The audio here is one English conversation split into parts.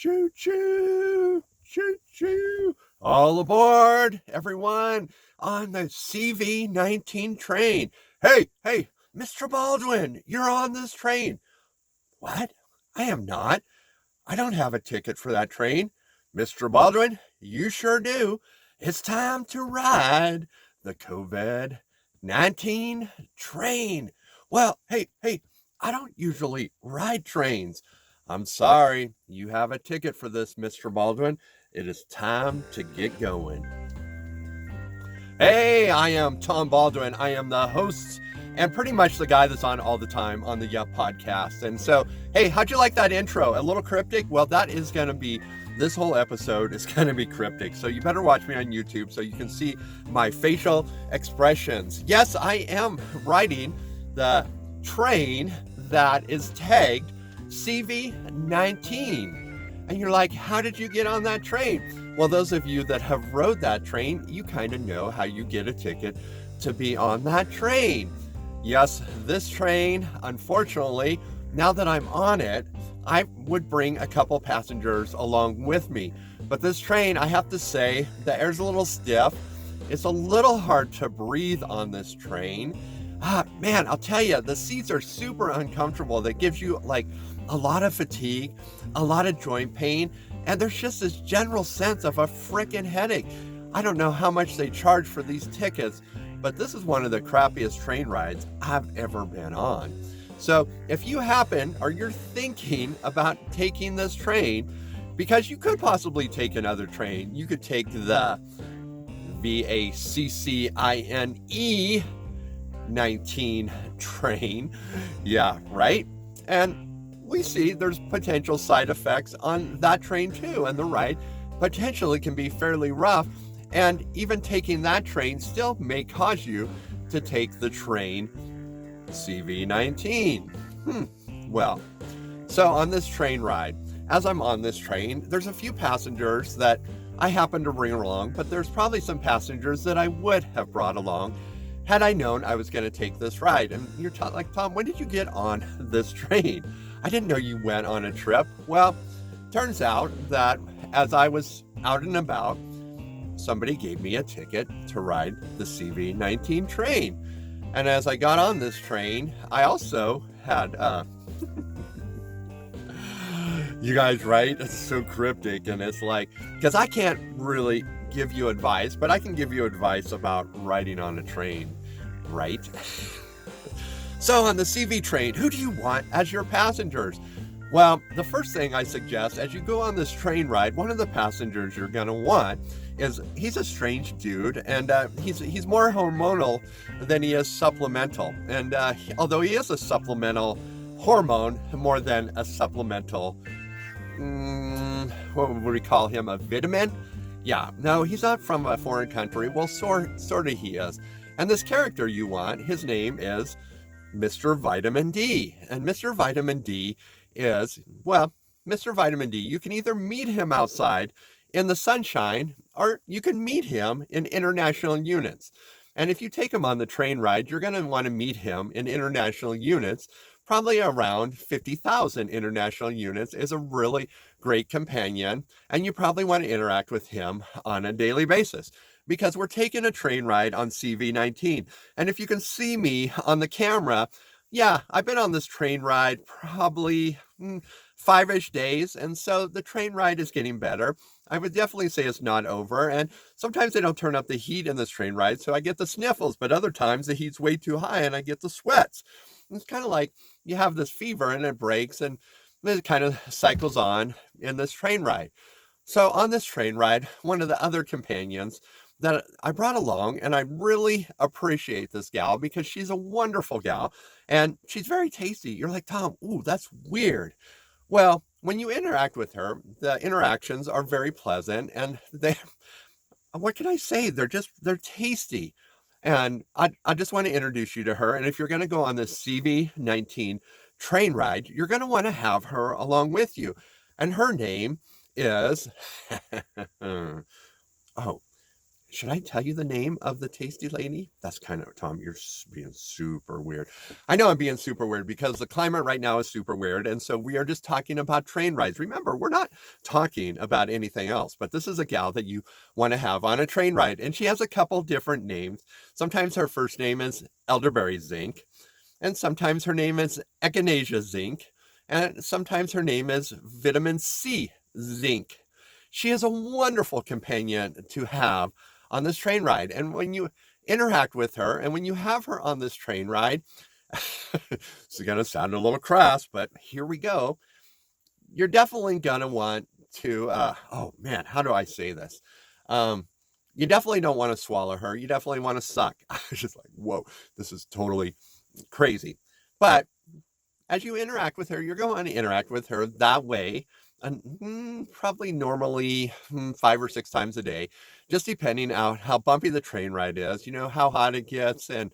Choo choo, choo choo. All aboard, everyone, on the CV-19 train. Hey, Mr. Baldwin, you're on this train. What? I am not. I don't have a ticket for that train. Mr. Baldwin, you sure do. It's time to ride the COVID-19 train. Well, hey, I don't usually ride trains. I'm sorry, you have a ticket for this, Mr. Baldwin. It is time to get going. Hey, I am Tom Baldwin. I am the host and pretty much the guy that's on all the time on the Yup podcast. And so, hey, how'd you like that intro? A little cryptic? Well, that is going to be, this whole episode is going to be cryptic. So you better watch me on YouTube so you can see my facial expressions. Yes, I am riding the train that is tagged CV-19. And you're like, how did you get on that train? Well, those of you that have rode that train, you kind of know how you get a ticket to be on that train. Yes, this train, unfortunately, now that I'm on it, I would bring a couple passengers along with me. But this train, I have to say, the air's a little stiff. It's a little hard to breathe on this train. Man, I'll tell you, the seats are super uncomfortable. That gives you like a lot of fatigue, a lot of joint pain, and there's just this general sense of a frickin' headache. I don't know how much they charge for these tickets, but this is one of the crappiest train rides I've ever been on. So if you happen, or you're thinking about taking this train, because you could possibly take another train, you could take the VACCINE 19 train. Yeah, right? And we see there's potential side effects on that train too, and the ride potentially can be fairly rough, and even taking that train still may cause you to take the train CV-19. Well, so on this train ride, as I'm on this train, there's a few passengers that I happen to bring along, but there's probably some passengers that I would have brought along had I known I was going to take this ride. And you're like, Tom, when did you get on this train? I didn't know you went on a trip. Well, turns out that as I was out and about, somebody gave me a ticket to ride the CV-19 train. And as I got on this train, I also had, you guys, right? It's so cryptic, and it's like, because I can't really give you advice, but I can give you advice about riding on a train, right? So on the CV train, who do you want as your passengers? Well, the first thing I suggest as you go on this train ride, one of the passengers you're going to want is, he's a strange dude, and he's more hormonal than he is supplemental. And although he is a supplemental hormone more than a supplemental, what would we call him, a vitamin? Yeah, no, he's not from a foreign country. Well, sort of he is. And this character you want, his name is Mr. Vitamin D. And Mr. Vitamin D is, well, Mr. Vitamin D, you can either meet him outside in the sunshine, or you can meet him in international units. And if you take him on the train ride, you're going to want to meet him in international units. Probably around 50,000 international units is a really great companion, and you probably want to interact with him on a daily basis, because we're taking a train ride on CV-19. And if you can see me on the camera, yeah, I've been on this train ride probably 5-ish days, and so the train ride is getting better. I would definitely say it's not over, and sometimes they don't turn up the heat in this train ride, so I get the sniffles, but other times the heat's way too high and I get the sweats. It's kind of like you have this fever and it breaks, and it kind of cycles on in this train ride. So on this train ride, one of the other companions that I brought along, and I really appreciate this gal because she's a wonderful gal and she's very tasty. You're like, Tom, ooh, that's weird. Well, when you interact with her, the interactions are very pleasant, and what can I say? They're tasty. And I just want to introduce you to her. And if you're going to go on this CV-19 train ride, you're going to want to have her along with you. And her name is, oh, Should I tell you the name of the tasty lady? That's kind of, Tom, you're being super weird. I know I'm being super weird because the climate right now is super weird. And so we are just talking about train rides. Remember, we're not talking about anything else, but this is a gal that you want to have on a train ride. And she has a couple different names. Sometimes her first name is Elderberry Zinc, and sometimes her name is Echinacea Zinc, and sometimes her name is Vitamin C Zinc. She is a wonderful companion to have on this train ride. And when you interact with her and when you have her on this train ride, it's going to sound a little crass, but here we go. You're definitely going to want to, oh man, how do I say this? You definitely don't want to swallow her. You definitely want to suck. I was just like, whoa, this is totally crazy. But as you interact with her, you're going to interact with her that way, and probably normally 5 or 6 times a day, just depending on how bumpy the train ride is, how hot it gets, and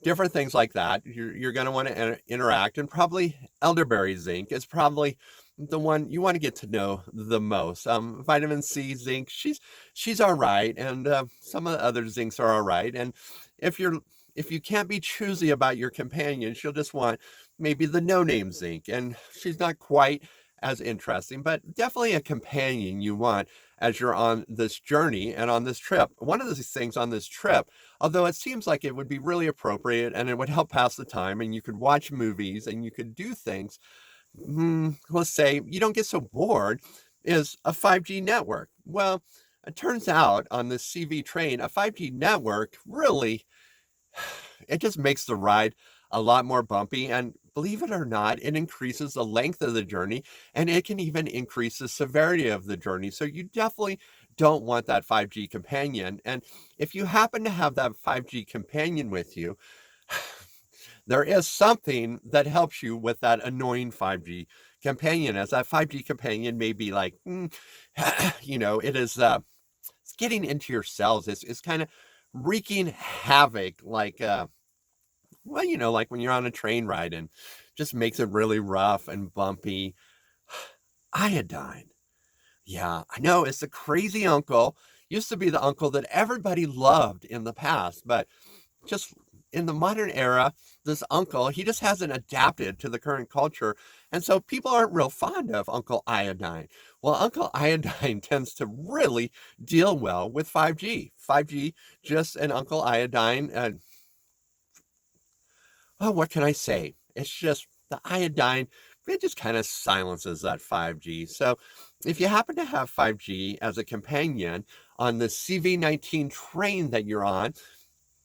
different things like that. You're going to want to interact, and probably elderberry zinc is probably the one you want to get to know the most. Vitamin C zinc, she's all right, and some of the other zincs are all right. And if you can't be choosy about your companion, she'll just want maybe the no-name zinc, and she's not quite as interesting, but definitely a companion you want as you're on this journey and on this trip. One of the things on this trip, although it seems like it would be really appropriate and it would help pass the time, and you could watch movies and you could do things, let's say you don't get so bored, is a 5G network. Well, it turns out on this CV train, a 5G network really, it just makes the ride a lot more bumpy. And believe it or not, it increases the length of the journey, and it can even increase the severity of the journey. So you definitely don't want that 5G companion. And if you happen to have that 5G companion with you, there is something that helps you with that annoying 5G companion, as that 5G companion may be like, it is it's getting into your cells. It's kind of wreaking havoc, like like when you're on a train ride, and just makes it really rough and bumpy. Iodine. Yeah, I know it's the crazy uncle. Used to be the uncle that everybody loved in the past, but just in the modern era, this uncle, he just hasn't adapted to the current culture. And so people aren't real fond of Uncle Iodine. Well, Uncle Iodine tends to really deal well with 5G. 5G, just an Uncle Iodine. Oh, what can I say? It's just the iodine, it just kind of silences that 5G. So if you happen to have 5G as a companion on the CV-19 train that you're on,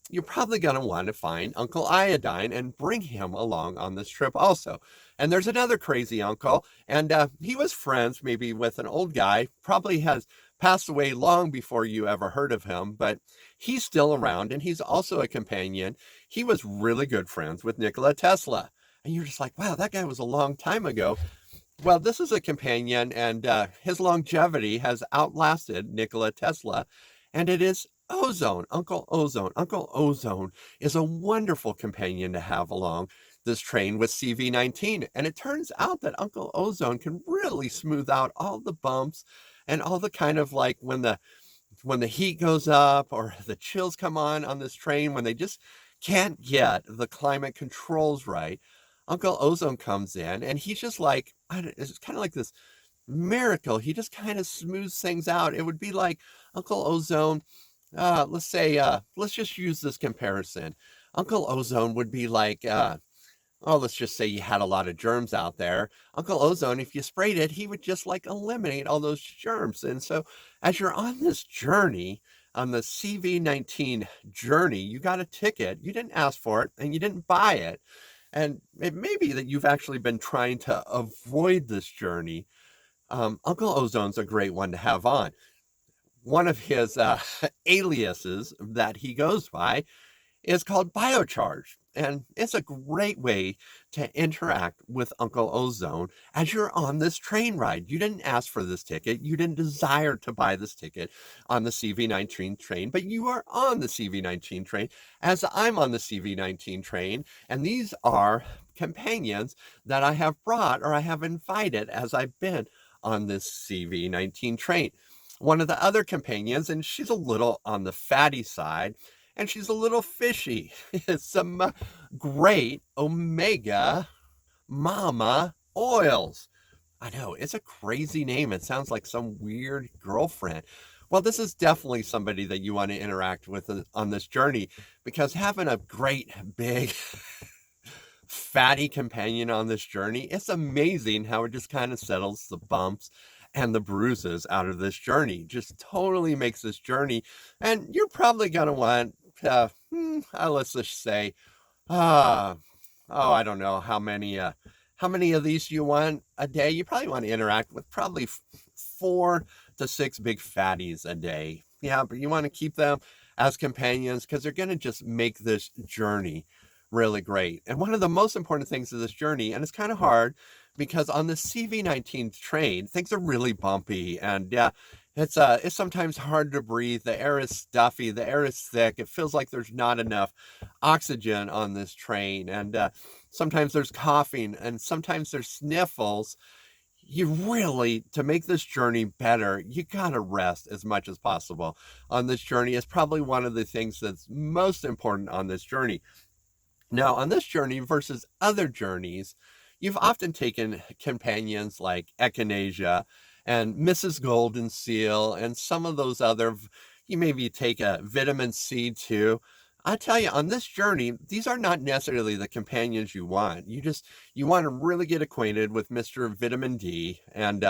you're probably going to want to find Uncle Iodine and bring him along on this trip also. And there's another crazy uncle, and he was friends maybe with an old guy, probably has passed away long before you ever heard of him, but he's still around, and he's also a companion. He was really good friends with Nikola Tesla. And you're just like, wow, that guy was a long time ago. Well, this is a companion, and his longevity has outlasted Nikola Tesla, and it is Ozone, Uncle Ozone. Uncle Ozone is a wonderful companion to have along this train with CV-19. And it turns out that Uncle Ozone can really smooth out all the bumps and all the kind of like when the heat goes up or the chills come on this train, when they just can't get the climate controls right. Uncle Ozone comes in, and he's just like, it's kind of like this miracle. He just kind of smooths things out. It would be like Uncle Ozone, let's say, let's just use this comparison. Uncle Ozone would be like, let's just say you had a lot of germs out there. Uncle Ozone, if you sprayed it, he would just like eliminate all those germs. And so as you're on this journey, on the CV-19 journey, you got a ticket, you didn't ask for it, and you didn't buy it. And it may be that you've actually been trying to avoid this journey. Uncle Ozone's a great one to have on. One of his aliases that he goes by is called Biocharge. And it's a great way to interact with Uncle Ozone as you're on this train ride. You didn't ask for this ticket. You didn't desire to buy this ticket on the CV-19 train, but you are on the CV-19 train as I'm on the CV-19 train. And these are companions that I have brought or I have invited as I've been on this CV-19 train. one of the other companions, and she's a little on the fatty side, and she's a little fishy. It's some great omega mama oils. I know, it's a crazy name. It sounds like some weird girlfriend. Well, this is definitely somebody that you want to interact with on this journey, because having a great big fatty companion on this journey, it's amazing how it just kind of settles the bumps and the bruises out of this journey. Just totally makes this journey. And you're probably going to want, let's just say, uh, I don't know how many of these you want a day. You probably want to interact with probably 4 to 6 big fatties a day. Yeah, but you want to keep them as companions because they're going to just make this journey really great. And one of the most important things of this journey, and it's kind of hard because on the CV-19 train, things are really bumpy, and yeah, it's sometimes hard to breathe. The air is stuffy, the air is thick. It feels like there's not enough oxygen on this train, and sometimes there's coughing, and sometimes there's sniffles. You really, to make this journey better, you gotta rest as much as possible on this journey. Is probably one of the things that's most important on this journey. Now, on this journey versus other journeys, you've often taken companions like Echinacea and Mrs. Golden Seal and some of those other, you maybe take a vitamin C too. I tell you, on this journey, these are not necessarily the companions you want. You want to really get acquainted with Mr. Vitamin D, and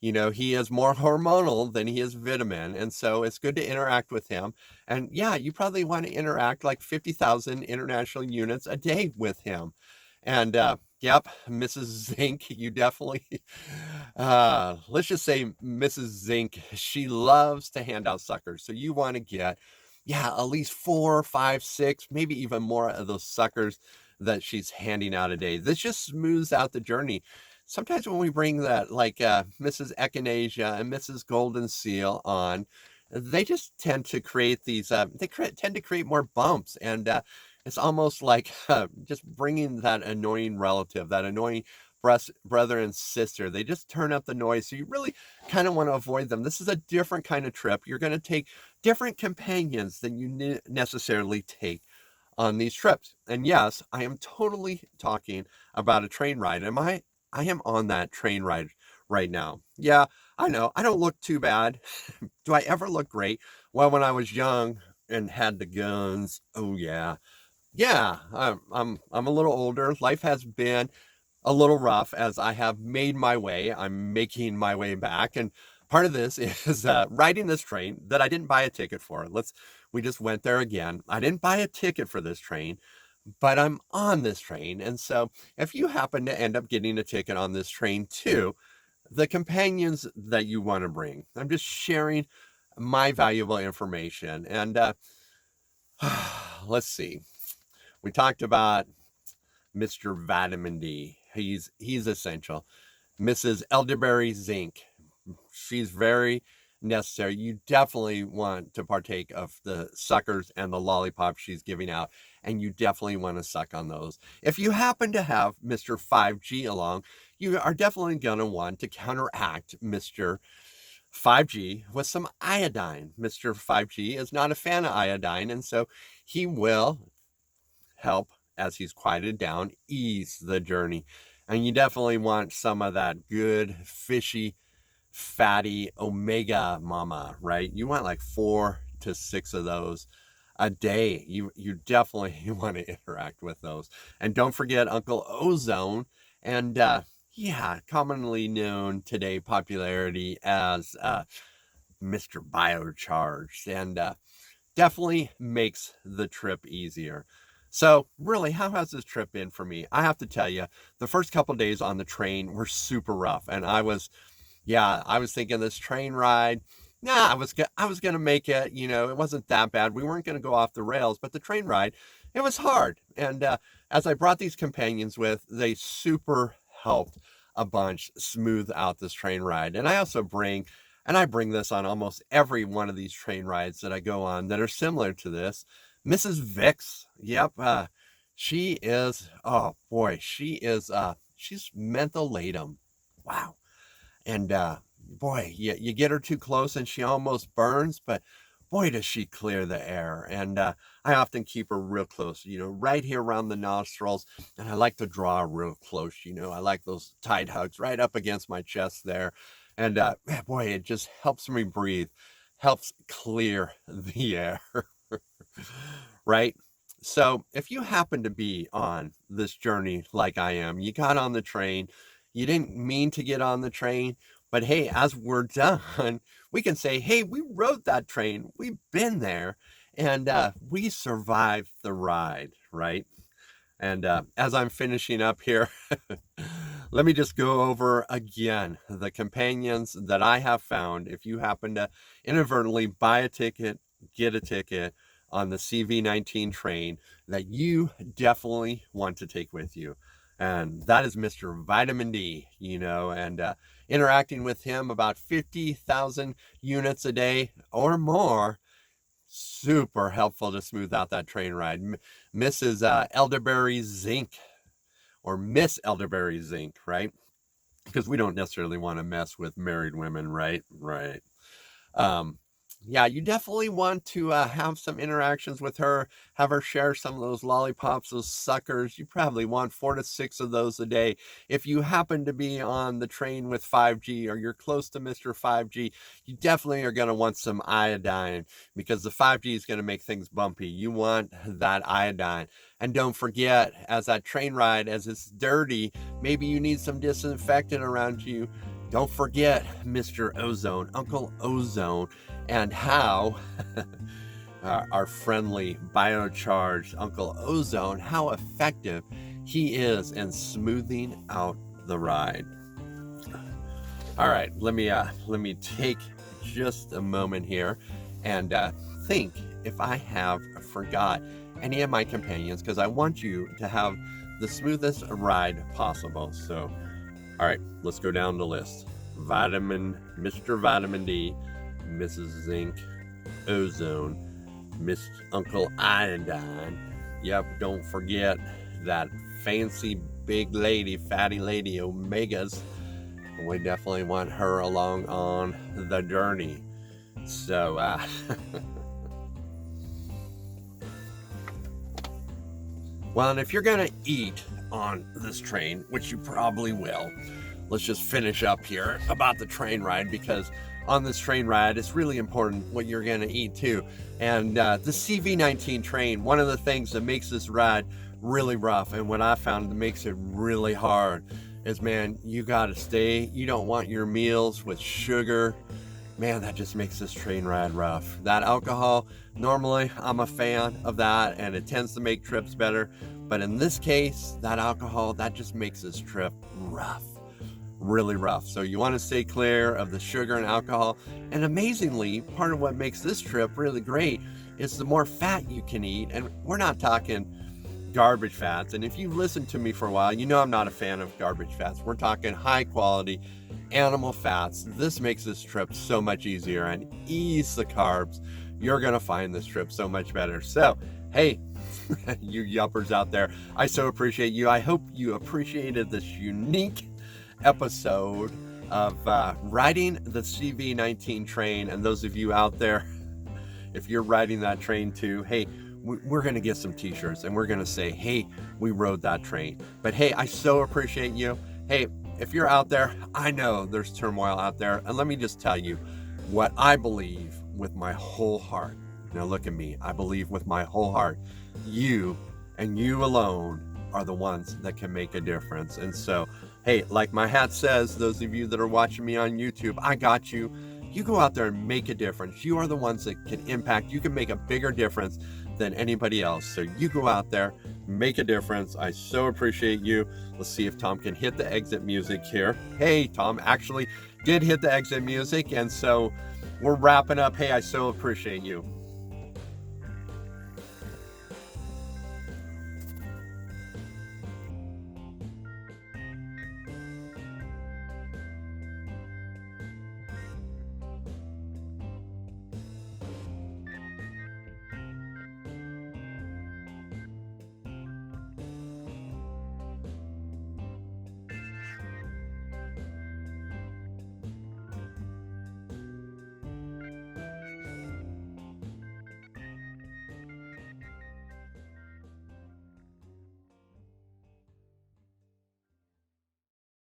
he is more hormonal than he is vitamin, and so it's good to interact with him. And yeah, you probably want to interact like 50,000 international units a day with him. And yep, Mrs. Zink, you definitely, let's just say Mrs. Zink, she loves to hand out suckers. So you want to get, yeah, at least 4, 5, 6, maybe even more of those suckers that she's handing out a day. This just smooths out the journey. Sometimes when we bring that, like Mrs. Echinacea and Mrs. Golden Seal on, they just tend to create these, tend to create more bumps. And it's almost like just bringing that annoying relative, that annoying brother and sister. They just turn up the noise. So you really kind of want to avoid them. This is a different kind of trip. You're going to take different companions than you necessarily take on these trips. And yes, I am totally talking about a train ride. I am on that train ride right now. Yeah, I know. I don't look too bad. Do I ever look great? Well, when I was young and had the guns, oh yeah. Yeah, I'm a little older. Life has been a little rough as I have made my way. I'm making my way back, and part of this is riding this train that I didn't buy a ticket for. We just went there again. I didn't buy a ticket for this train, but I'm on this train, and so if you happen to end up getting a ticket on this train too, the companions that you want to bring. I'm just sharing my valuable information, and let's see. We talked about Mr. Vitamin D. He's essential. Mrs. Elderberry Zinc. She's very necessary. You definitely want to partake of the suckers and the lollipops she's giving out, and you definitely want to suck on those. If you happen to have Mr. 5G along, you are definitely going to want to counteract Mr. 5G with some iodine. Mr. 5G is not a fan of iodine, and so he will help, as he's quieted down, ease the journey. And you definitely want some of that good, fishy, fatty omega mama, right? You want like 4 to 6 of those a day. You definitely want to interact with those. And don't forget Uncle Ozone, and commonly known today popularity as Mr. Biocharged, and definitely makes the trip easier. So really, how has this trip been for me? I have to tell you, the first couple days on the train were super rough, and I was thinking this train ride, I was gonna make it. It wasn't that bad. We weren't gonna go off the rails, but the train ride, it was hard. And as I brought these companions with, they super helped a bunch smooth out this train ride. And I bring this on almost every one of these train rides that I go on that are similar to this. Mrs. Vix, yep, she is. Oh boy, she's mentholatum. Wow. And boy, you get her too close and she almost burns, but boy, does she clear the air. And I often keep her real close, right here around the nostrils. And I like to draw real close, I like those tight hugs right up against my chest there. And boy, it just helps me breathe, helps clear the air, right? So if you happen to be on this journey like I am, you got on the train, you didn't mean to get on the train, but hey, as we're done, we can say, hey, we rode that train, we've been there, and we survived the ride, right? And as I'm finishing up here, let me just go over again the companions that I have found. If you happen to inadvertently buy a ticket, get a ticket on the CV19 train, that you definitely want to take with you. And that is Mr. Vitamin D, and interacting with him about 50,000 units a day or more. Super helpful to smooth out that train ride. Mrs. Elderberry Zink, or Miss Elderberry Zink, right? Because we don't necessarily want to mess with married women, right? Right. Yeah, you definitely want to have some interactions with her, have her share some of those lollipops, those suckers. You probably want 4 to 6 of those a day. If you happen to be on the train with 5G or you're close to Mr. 5G, you definitely are going to want some iodine, because the 5G is going to make things bumpy. You want that iodine. And don't forget, as that train ride, as it's dirty, maybe you need some disinfectant around you. Don't forget Mr. Ozone, Uncle Ozone, and how our friendly biocharged Uncle Ozone, how effective he is in smoothing out the ride. All right, let me take just a moment here and think if I have forgot any of my companions, because I want you to have the smoothest ride possible. So, all right, let's go down the list. Mr. Vitamin D, Mrs. Zinc, Ozone, Miss Uncle Iodine. Yep, don't forget that fancy big lady, fatty lady, Omegas. We definitely want her along on the journey. So, well, and if you're going to eat on this train, which you probably will, let's just finish up here about the train ride, because on this train ride, it's really important what you're going to eat too. And the CV19 train, one of the things that makes this ride really rough, and what I found that makes it really hard, is, man, you got to you don't want your meals with sugar. Man, that just makes this train ride rough. That alcohol, normally I'm a fan of that, and it tends to make trips better. But in this case, that alcohol, that just makes this trip rough. Really rough. So you want to stay clear of the sugar and alcohol. And amazingly, part of what makes this trip really great is the more fat you can eat. And we're not talking garbage fats. And if you've listened to me for a while, you know I'm not a fan of garbage fats. We're talking high quality animal fats. This makes this trip so much easier, and ease the carbs. You're going to find this trip so much better. So, hey, you yuppers out there, I so appreciate you. I hope you appreciated this unique episode of riding the CV19 train. And those of you out there, if you're riding that train too, hey, we're going to get some t-shirts and we're going to say, hey, we rode that train. But hey, I so appreciate you. Hey, if you're out there, I know there's turmoil out there, and let me just tell you what I believe with my whole heart. Now look at me. I believe with my whole heart, you and you alone are the ones that can make a difference. And so, hey, like my hat says, those of you that are watching me on YouTube, I got you. You go out there and make a difference. You are the ones that can impact. You can make a bigger difference than anybody else. So you go out there, make a difference. I so appreciate you. Let's see if Tom can hit the exit music here. Hey, Tom actually did hit the exit music. And so we're wrapping up. Hey, I so appreciate you.